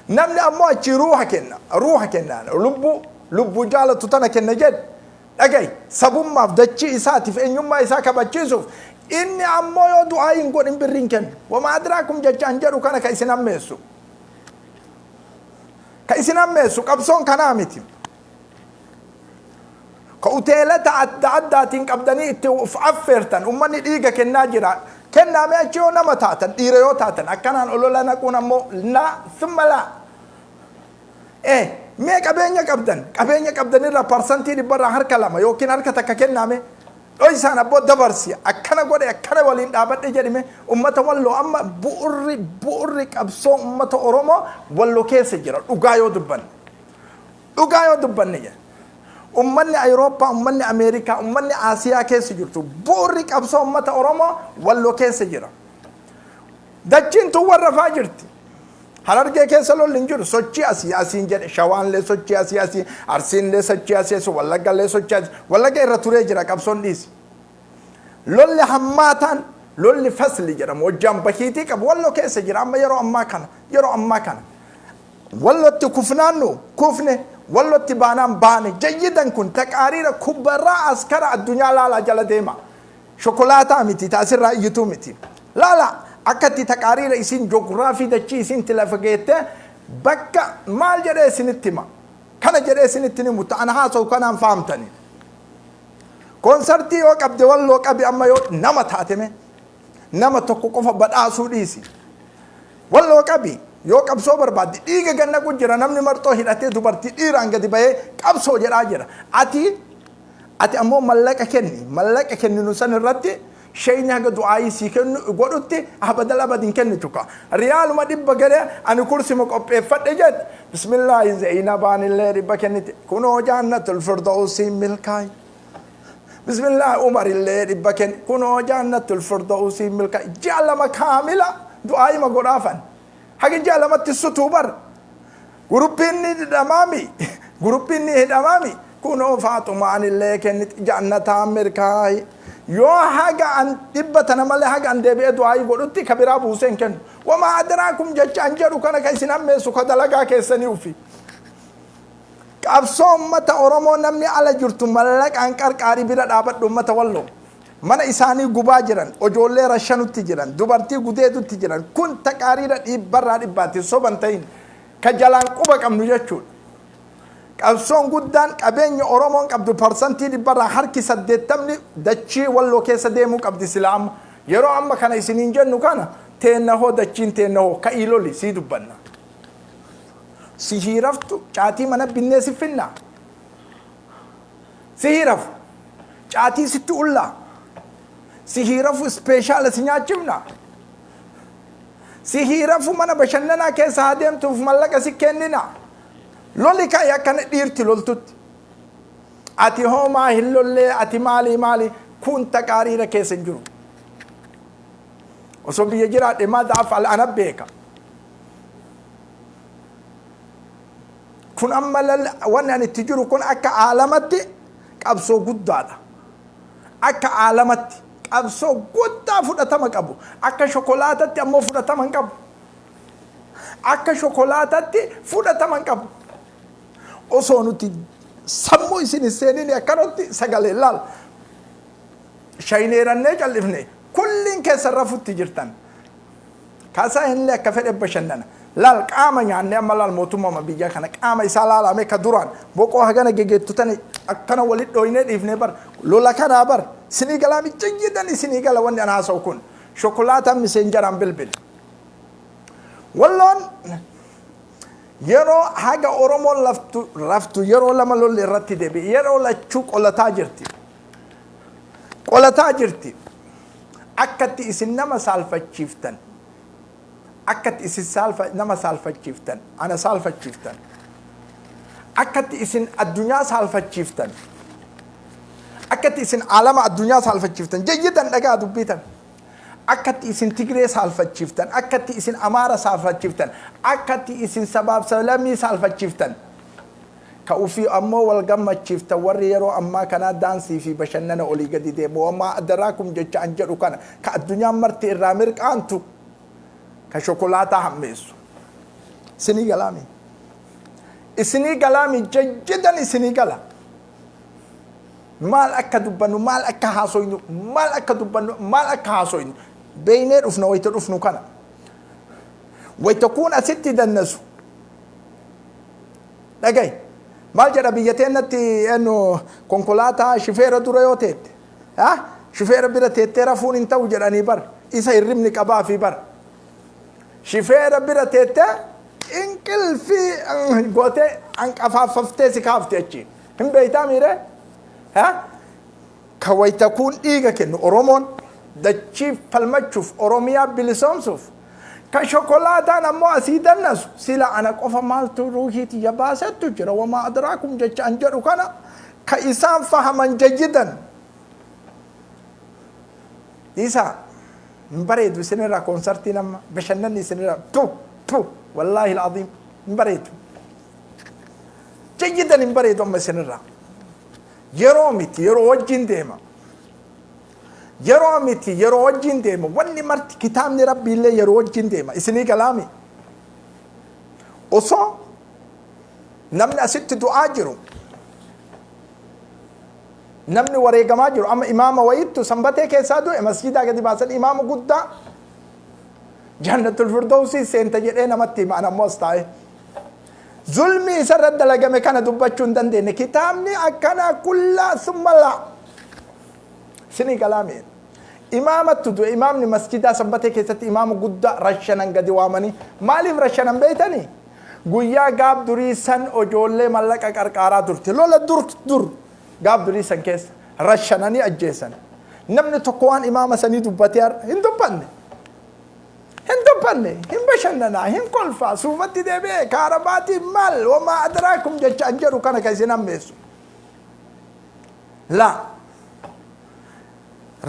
namni ammoo achi ruuha kenna lubbuu jaalatu tana kenna jedhe dhagay sabummaaf dachii isaatiif eenyummaa isaa kabachiisuuf inni ammoo yoo du'aayin godhin birriin kennu wama adraakum jechaan jedhu kana ka isin hammeessu qabsoon kanaa miti ka uteelata adda addaatiin qabdanii itti uf affeertan ummanni dhiiga kennaa jira kennaame achi yoo nama taatan dhiira yoo taatan akkanaan olola naquun ammoo thumma laa mee qabeenya qabdanirra parsantii dhibbarraa harka 2 yookiin harka takka kennaame dhoysaan abboo dabarsi akkana godhe akkana waliin dhaabadhe jedhime ummata walloo amma bu'urri qabsoo ummata oromoo walloo keessa jira dhugaa yoo dubbanne jedhe ummanni Awurooppaa ummanni Ameerikaa ummanni Aasiyaa keessa jirtu bu'urri qabsoo ummata oromoo walloo keessa jira dachiin tun warra faa jirti Harargee keessa lolli hin jiru sochii asiin jedhe shawaanlee sochii asii arsiinlee sochii asii wallaggallee sochii asii wallagga irra turee jira qabsoon dhiisi lolli hammaataan lolli fasli jedhamu hojjaan bakiitii qabu walloo keessa jira amma yeroo ammaa kana wallootti kufne wallootti baanaan baane jayyidan kun taqaariira kubbarraa askara addunyaa laalaa jala deema shokolaataa miti taasirraa iyyituu miti laala akkatti taqaariira isin joogiraafii dachii isin tilafageette bakka maal jedhee isinitti hima kana jedhee isinitti himu ta'an haasa'u kanaan fahamtanii konsartii yoo qabde walloo qabi amma yoo nama taateme nama tokko qofa badhaasuu dhiisi walloo qabi yoo qabsoo barbaadde dhiiga ganna jira namni marxoo hidhatee dubartii dhiiraan gadi bahee qabsoo jedhaa jira ati ammoo mallaqa kenninu san irratti shayni haga du'aayii sii kennu godhutti abadal abadin kennituka riyaaluma dhibba gale ani kursima qopheeffadhe jedhe bismillaahi zeynabaanillee dhibba kennite kunoo jaannatul firdawsii milkaay bismillaahi umarillee dhibba kenni kunoo jaannatul firdawsii milkaay jaalama kaamila du'aayima godhaafan hagi jaalamatti sutuubar guruppiinni hidhamaami kunoo faaxumaanillee kennite jannataa milkaay yoo haga an dhibbatana malee haga an deebi'ee du'aayii godhutti kabiraa buuseen kennu wamaa adraakum jechaan jedhu kana ka isin hammeessu ka dalagaa keessanii ufi qabsoo ummata oromoo namni ala jirtu mallaqaan qarqaarii bira dhaabadhu ummata walloo mana isaanii gubaa jiran ojoollee rashanutti jiran dubartii gudeedutti jiran kun taqaariira dhibbarraa dhibbaatti soban ta'in ka jalaan quba qabnu jechuudha qabsoon guddaan qabeenya oromoon qabdu parsantii dhibbarraa harki 80 dachii walloo keessa deemuu qabdi silaama yeroo amma kana isiniin jennu kana teennahoo dachiin teennahoo ka iloli sii dubbanna si hiiraftu caatii mana binnee si finna si hiirafu caatii sitti ullaa si hiirafu ispeeshaala si nyaachifna si hiirafu mana bashannanaa keessa haa deemtuuf mallaqa si kennina lolli ka yakkan dhiirti loltutti ati homaa hin lolle ati maali kun taqaariira keessa jiru osoo biyya jiraadhe maada afal ana beeka kun amma wanni ani itti jiru kun akka aalamatti qabsoo guddaadha akka aalamatti qabsoo guddaa fudhatama qabu akka shokolaatatti ammoo fudhatama hin qabu akka shokolaatatti fudhatama hin qabu osoo nuti sammuu isin seenini akkanotti sagalee laal shayneerannee callifne kullin keessa rafutti jirtan kaasaa hin akka fedhe bashannana laal qaama nyaanne amma laal mootummaa biyya kana qaama isaa laalame ka duraan boqoo hagana gegeettutani akkana walit dhoyne dhiifne bar lola kana bar sinii galaami jayyidan sinii gala wanni ana haasa'u kun shokolaata miseenjaraan bilbil walloon yeroo haga oromoon raftu yeroo lama lolli irratti deebi yeroo lachuu qolataa jirti akkatti isin nama saalfachiiftan akkatti isin nama saalfachiiftan ana saalfachiiftan akkatti isin addunyaa saalfachiiftan akkatti isin alama addunyaa saalfachiiftan jayyidan dhagaa dubbitan akkatti isin tigree saalfachiiftan akkatti isin amaara saalfachiiftan akkatti isin sabaab salamii saalfachiiftan ka ufii ammoo wal gammachiiftan warri yeroo ammaa kana daansii fi bashannana olii gadi deemu wammaa adaraakum jecha an jedhu kana ka addunyaan marti irraa mirqaantu ka shokolaataa hammeessu isinii galaami jajjadan isinii gala maal akka dubbannu maal akka haasoynu maal akka dubbannu maal akka haasoynu beynee dhufna wayta dhufnu kana wayta kun asitti dannasu dhagay maal jedha biyyateennatti enno konkolaataa shifeera dura yoo teette shifeera bira teettee rafuun hin ta'u jedhanii bar isa hirribni qabaa fi bar shifeera bira teettee inqilfii gootee hanqafaafaftee si kaafte achi hin beeytaa miire ka wayta kun dhiiga kennu oromoon dachiif falmachuuf oromiyaa bilisoomsuuf ka shokolaataan ammoo asii dannasu sila ana qofa maaltu ruuhiiti yabaasettu jira wamaa adraakum jecha an jedhu kana ka isaan fahaman jayyidan isa hin bareedu isinirraa koonsartiin amma bashannanni isinirraa tu wallaahi alcaziim hin bareedu jayyidan hin bareedu amma isinirraa yeroo miti yeroo wajjin deema yeroo miti yeroo wajjin deema wanni marti kitaabni rabbi illee yeroo wajjin deema isinii galaami osoo namni asitti du'aa jiru namni wareegamaa jiru amma imaama wayittu sanbatee keessaa du'e masjidaa gadi baasan imaama guddaa jannatul firdawsii seenta jedhee namatti himaan ammoo as taa'e zulmi isarratti dalagame kana dubbachuu hin dandeenye kitaabni akkana kullaa summa laa isinii galaami imaamattu du'e imaamni masjidaa sanbatee keessatti imaama guddaa rashanan gadi waamanii maaliif rashanan beeytanii guyyaa gaaf durii san ijoollee mallaqa qarqaaraa turte lola dur gaaf durii san keessa rashananii ajjeesan namni tokko waan imaama sanii dubbatee hin dubbanne hin bashannanaa hin kolfaa suufatti deebi'ee kaarabaatii maal wamaa adraakum jecha an jedhu kana ka isin hammeessu laa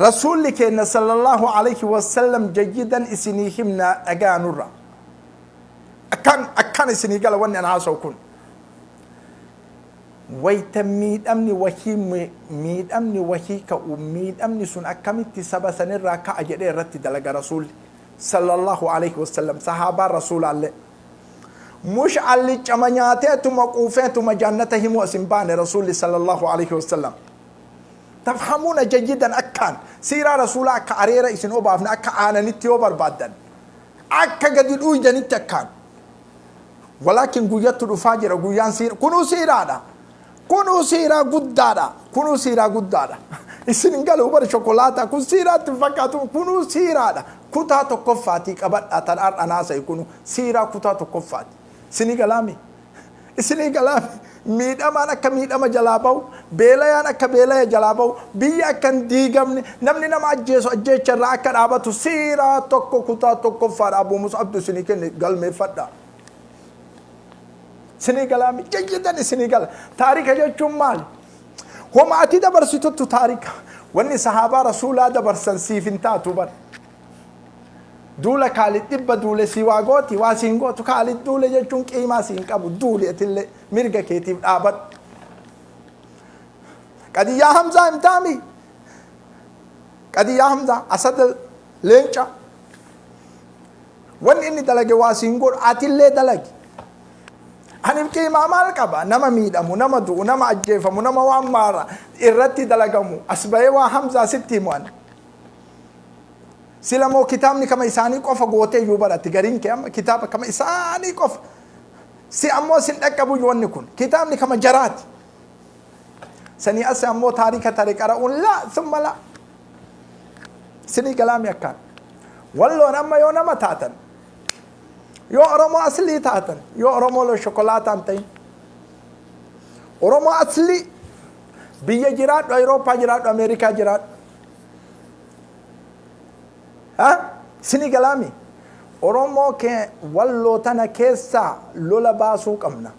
رسول كنا صلى الله عليه وسلم جيدا اسنيهمنا اغانورا اكان اسني قال وني انا هاسوكن ويتميد امني وهي ميد امني وهي كميد امني سن اكمتي سبا سنرا كاجدي رت دلغ رسول صلى الله عليه وسلم صحابه رسول الله مش علي جمانياته مقوفه مجنته موسمبان رسول صلى الله عليه وسلم تفهمون جيدا أكان سيرا رسولا كاريرا إسن أوبافنا أكانا نتيو بربادن أكا قد الأوجد نتكان ولكن قويت الفاجر قويان سيرا كنو سيرا قدادا إسن قالوا بر شوكولاتا كن سيرا تفكاتو كنو سيرا كتا تقفاتي كبت أتنار أناسا يكونوا سيرا كتا تقفاتي سني قلامي miidhamaan akka miidhama jalaa bahu beelayaan akka beelaya jalaa bahu biyya akkan diigamne namni nama ajjeecharraa akka dhaabatu siiraa tokko kutaa tokkoffaadha Abuu Mus'ab isinii kenne galmeeffadha سنغالامي جيدا سنغال تاريخ جتشون مال هم أتي دبرسيتو تاريخ واني صحابة رسول الله دبرسن سيفنتا توبر دولا كالي تبا دولا سيواغوتي واسينغوتو كالي دولا جتشون كيما سينكابو دولا اتل مرقا كيتيب آباد قد يا حمزة امتامي قد يا حمزة أسد لينشا وان اني دلقي واسينغور اتل دلقي أنا بكي ما مالكبا نما ميدامو نما دو نما أجيفمو نما وامارا إرتي دلقمو أسبعي وحمزة ستي موان سلامو كتابني كما إساني قف قوتي يوبرا تغرين كيام كتاب كما إساني قف سي أمو سندكبو يوانكون كتابني كما جرات سني أسي أمو تاريخ أرأون لا ثم لا سني كلام يكان والله نما يو نما تاتن يو أرمو أصلي تاتن يو أرمو لو شوكولاتة أنتين أرمو أصلي بيا جرات أوروبا جرات أمريكا جرات ها سني كلامي أرمو كه والله تنا كيسا لولا باسوك أمنا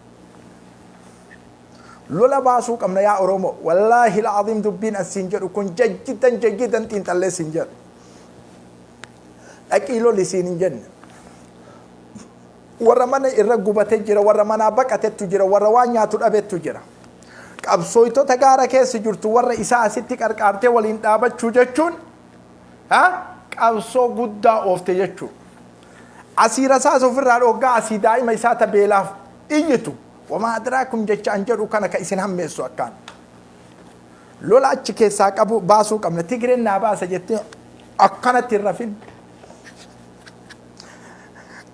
لولا باسوك أمنا يا أرمو والله العظيم دبين السنجر وكون جدا تنتلي سنجر أكيلو لسنجر ورمانا إرقوبة تجرى ورمانا بكة تجرى وروانيا تلأبت تجرى قبصويتو تقارا كيس جرتو ور إساء ستك أركارتي والإنتابة تججون ها قبصو قدا أوفت ججون عسير ساسو فرار أوغا عسي دائما إساء تبيلاف إيتو وما أدراكم جج أنجر وكان كإسن هم ميسو أكان لولا أتشكي ساك أبو باسو كمنا تقرين ناباسة جتين أكانت الرفين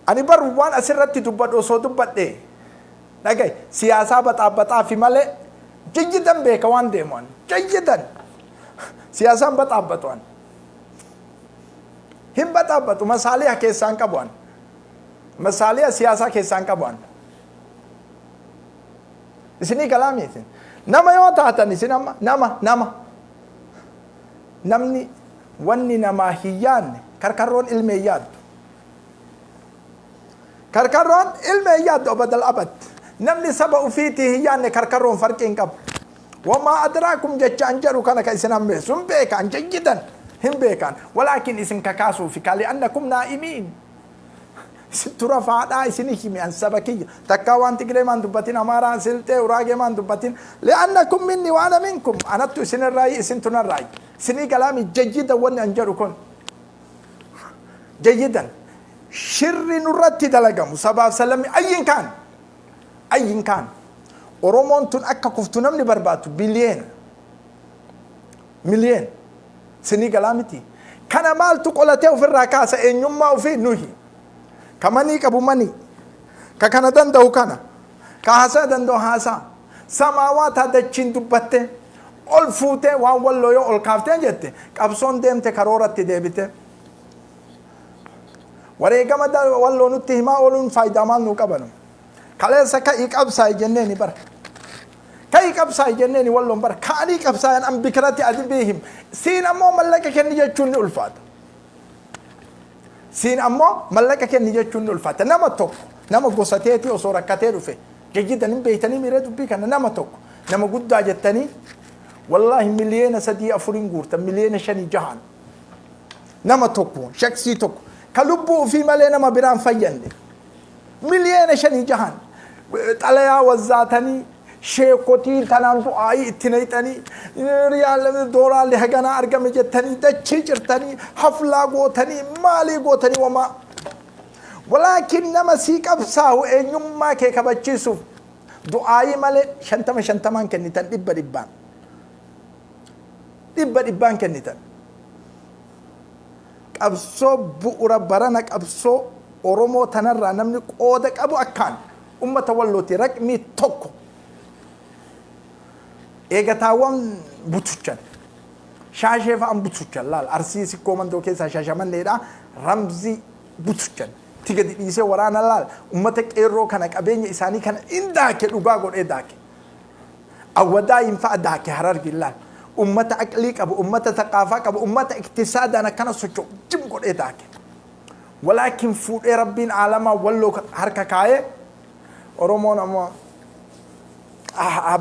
أنا بروان أسرت تدبر وصو دبر ده نجاي سياسة بتعبطا في ماله جيدا بكوان ديمون جيدا سياسة بتعبطوان هم بتعبطوا مسالة كيسان كبوان مسالة سياسة كيسان كبوان إسني كلامي إسن نما يوم تاتني إسن نما نمني وني نما هيان كركرون علميات كركرون علميات أبد الأبد نمني سبب فيتي هيان كركرون فرقين كب وما أدراكم جت أنجروا كان كإسنام بسم بيكان جدا هم بيكان ولكن إسن ككاسو في كالي أنكم نائمين سترى فادا إسني كمي أن سبكية تكاوان تقري من دبتين أمارا سلتة وراجع من دبتين لأنكم مني وأنا منكم أنا تو سن الرأي إسن تنا الرأي سني كلامي جيدا ون أنجروا كون جيدا شر نرتي دلقم صباح سلام أين كان أرومون تون أكا كفتنا من برباتو مليون سني كلامتي كان مال تقولته في الركاسة إن يوم ما في نهي كماني كابو ماني ككنا دندو كنا كهاسا دندو هاسا سماوات هذا تشين دبته أول فوته وأول لويو أول كافتين جته كابسون دم تكرورة تدبته وريكا مدا والله نتهما أولون فايدة مال نوكابنو كله سكا إكابساي جنني بر كاي إكابساي جنني والله بر كاني إكابساي أن بكرتي أدبيهم سين أمو ملك كني جتشون الفات سين أمو ملك كني جتشون الفات نما توك نما قصتي أصورة كتير في جيدا نبيتني ميرد بيك أنا نما توك نما قد جتني والله مليون سدي أفرين غورت مليون شني جهان نما توكو شخصي توك كلبو في ملينا ما بيران فيندي مليون شني جهان طلعا وزاتني شيكوتي تنانتو آي اتنيتني ريال دورا لهجنا أرجم جتني دشجرتني حفلا قوتني مالي قوتني وما ولكن نما سيك أبصاه إن يوم ما كيك بتشيسو دعائي مال شنتمان كنيتن دبان كنيتن أبصو بورا برانك أبصو أورومو تنرى نمني قودك أبو أكان أمة واللوتي رقمي توكو إيغتاوان بوتوچن شاشة فان بوتوچن لال أرسيسي كوماندو كيسا شاشة من ليدا رمزي بوتوچن تيجي ديسي ورانا لال أمتك إيرو كانك أبيني إساني كان إنداك لغاقون إيداك أودا ينفع داك حرار جلال أمة أكليك أبو أمة ثقافك أبو أمة اقتصاد أنا كان سوچو جم قول إيداك ولكن فود ربين عالما ولو حركة كاية أرومون أما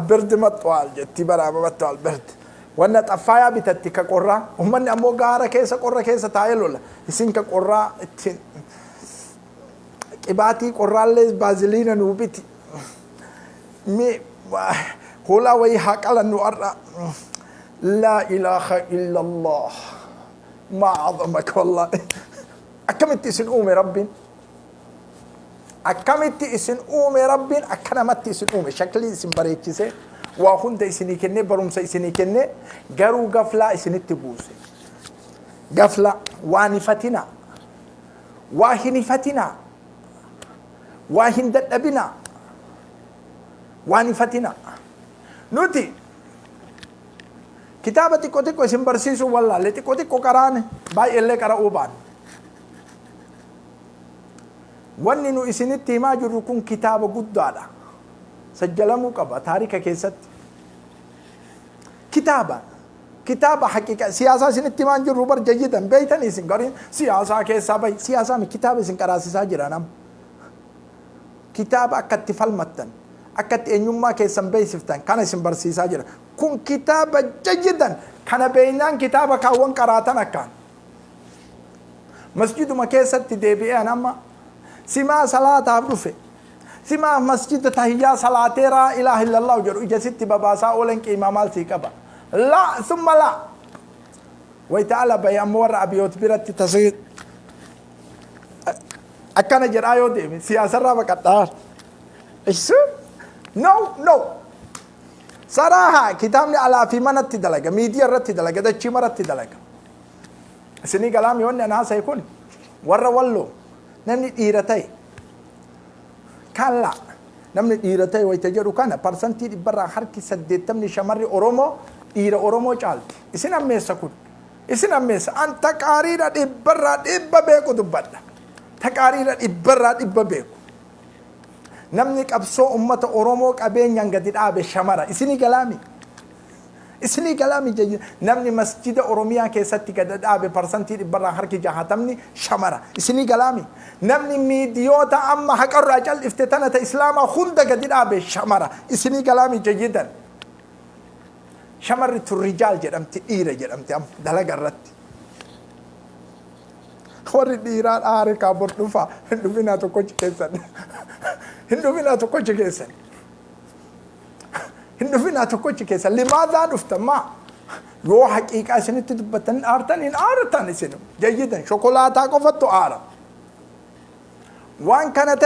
برد مطوال جتي برا مطوال برد وانا طفايا بتتي كقرا ومن امو غارا كيس قرا كيس تايلولا يسين كقرا قباتي قرا لي بازلين نوبتي مي هولا وي حقلا نور لا اله الا الله ما عظمك والله اكمت اسن ربي أكملت اسم ربي أكرمت اسم شكلي اسم بريكسه وأخون ده اسمي كنّه برومس اسمي كنّه جرو غفلة اسمي تبوسه غفلة وانفتنا واهنفتنا واهندت أبنا وانفتنا نوتي كتابة كوتي كو اسم برسيسو والله لتي كوتي كو كرانه باي اللي كراوبان wanni nu isinitti himaa jirru kun kitaaba guddaadha sajjalamuu qaba taarika keessatti kitaaba haqiqa siyaasa isinitti himaa jirru bar jayyidan beeytan isin gariin siyaasa keessaa bay siyaasa mi kitaaba isin qaraasisaa jiranam kitaaba akkatti falmattan akkatti eenyummaa keessan beeksiftan kana isin barsiisaa jira kun kitaaba jayyidan kana beeynaan kitaaba kaawwan qaraatan akkaan masjiduma keessatti deebi'ee amma سما صلاة عبدوفه سما مسجد تهيا صلاة لا إله إلا الله وجر إجازت بباسا أولنك إمامال سيكبا لا ثم لا ويتعالى بيامور أبيوت برات تصيد أكان جرأيو دي سياسة رابا كتار إيش نو صراحة كتابني على في منات تدلقة ميديا رت تدلقة ده شيء مرات تدلقة سني كلام يوني أنا سيكون ورا والله namni dhiiratay kala namni dhiiratay way tajaru kana percentage dibbarra harki 80 shamarri oromo dhiira oromo caalti isin ammeessa kun isin ammeessa anta qaariira dibbarra dibba beeku dubbadha ta qaariira dibbarra dibba beeku namni qabsoo ummata oromo qabeenyaan gadi dhaabe shamara isini galami jayyi namni masjida oromiyaa keessatti gadi dhaabe percentage dibbarra harki 60 shamara isini galami namni miidiyoota amma haqarraa cal'ifte tana ta islaamaa hunda gadi dhaabe shamara isinii galaami jayyidan shamarri tun rijaal jedhamti dhiira jedhamti amma dalaga irratti warri dhiiraa dhaare kaabor dhufa hin dhufinaa tokkochi keessan limaadhaa dhufta maa yoo haqiiqaa isinitti dubbatan aartan isin jayyidan shokolaataa qofattu aara وان كانت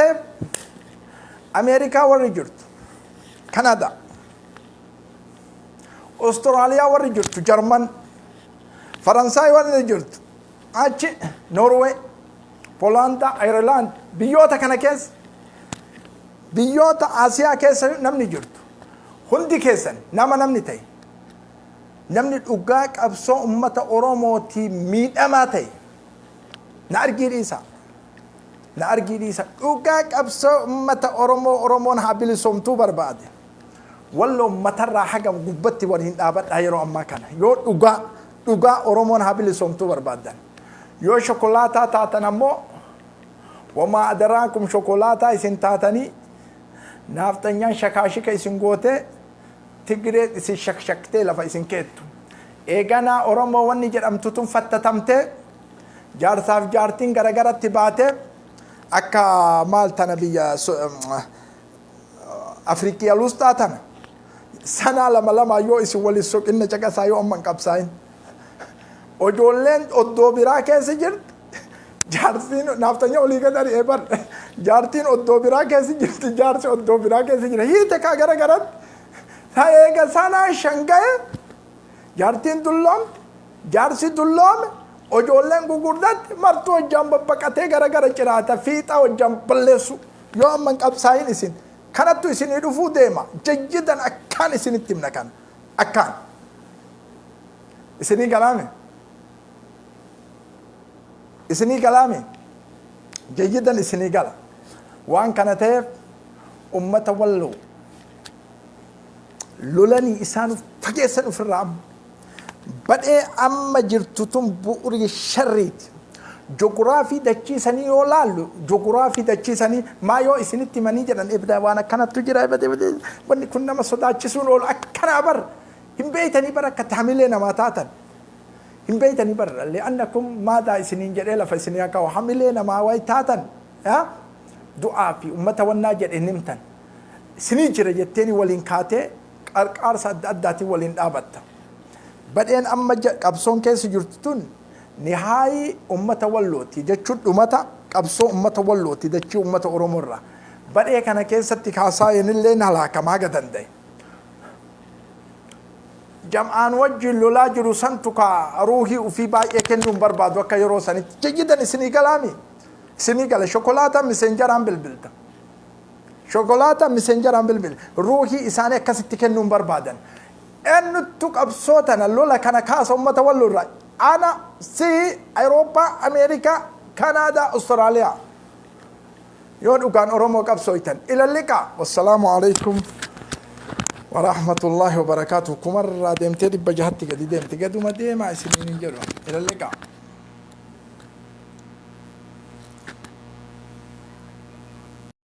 امريكا ورجرت كندا استراليا ورجرت جرمن فرنسا ورجرت اچ نوروي بولندا ايرلاند بيوتا كان كيس بيوتا اسيا كيس نمني جرت هندي كيسن نمني تاي نمني دوغاك ابسو امه اوروموتي ميدماتي نارجي ريسا لا أرجي أوكاك أبصو متى أورمون هابيل سومتو برباد والله متى حاجة قبتي ورين أبد هيرو أما كان يو أوكا أورمون هابيل سومتو برباد يو شوكولاتة تاتنمو وما أدراكم شوكولاتة إسن تاتني نافتنيان شكاشك إسن قوتي تجري إسن شكشكتي لفا إسن كيتو إيغانا أورمو ونجر أمتوتم فتتمتي جارساف جارتين غرغرت تباتي akka maal tana biyya Afrikiya lustaatan sana lama yoo isin wali soqinna caqasaa yoo amman qabsaayin ojoolleen oddoo biraa keessa jirti jaartiin naaftanya olii gadari eebar jaartiin oddoo biraa keessa jirti jaarsi oddoo biraa keessa jira hiite kaa garagarat taa eega sana shangaye jaartiin dulloom jaarsi dulloome ojoolleen gugurdatti martu wajjaan babbaqatee garagara ciraata fiixa wajjaan balleessu yoo amman qabsaayin isin kanattu isinii dhufuu deema jayyidan akkaan isinitti himna kan akkaan isinii galaame jayyidan isinii gala waan kana ta'eef ummata walloo lolanii isaan fageessan ofirraa amma badhee amma jirtu tun bu'urii sharriiti جغرافي دچي سني يولالو جغرافي دچي سني ما يو اسنتي مني جدن ابدا وانا كانت تجرا ابدا وني كنا ما صداچسون ول اكنا بر هم بيتني بركه حملنا ما تاتن هم بيتني بر لانكم ماذا سنين جدلا فسنيا كو حملنا ما واي تاتن ها دعاء في امه والناجد نمتن سنين جرا جتني ولين كاته قرقار صداداتي ولين دابت بدين اما قبسون كيس جرتون نهاية أمة واللوتي جتشود أمة قبصو أمة واللوتي جتشو أمة أورمورا بدأ كان كيستي كاساين اللي نهلا كما قدن دي جمعان وجه لولا جروسانتك روحي وفي باي يكندون برباد وكا يروساني جيدا سني كلامي سني قال شوكولاته مسنجر عم بالبلد شوكولاته مسنجر عم بالبلد روحي إساني كستي كندون بربادا إنو تك أبصوتنا لولا كان كاس أمة واللورا أنا سي أوروبا أمريكا كندا أستراليا يون كان أورومو كابسويتن إلى اللقاء والسلام عليكم ورحمة الله وبركاته كمر ديمتي بجهتي قد ديمتي قد ما ديما سنين جرو إلى اللقاء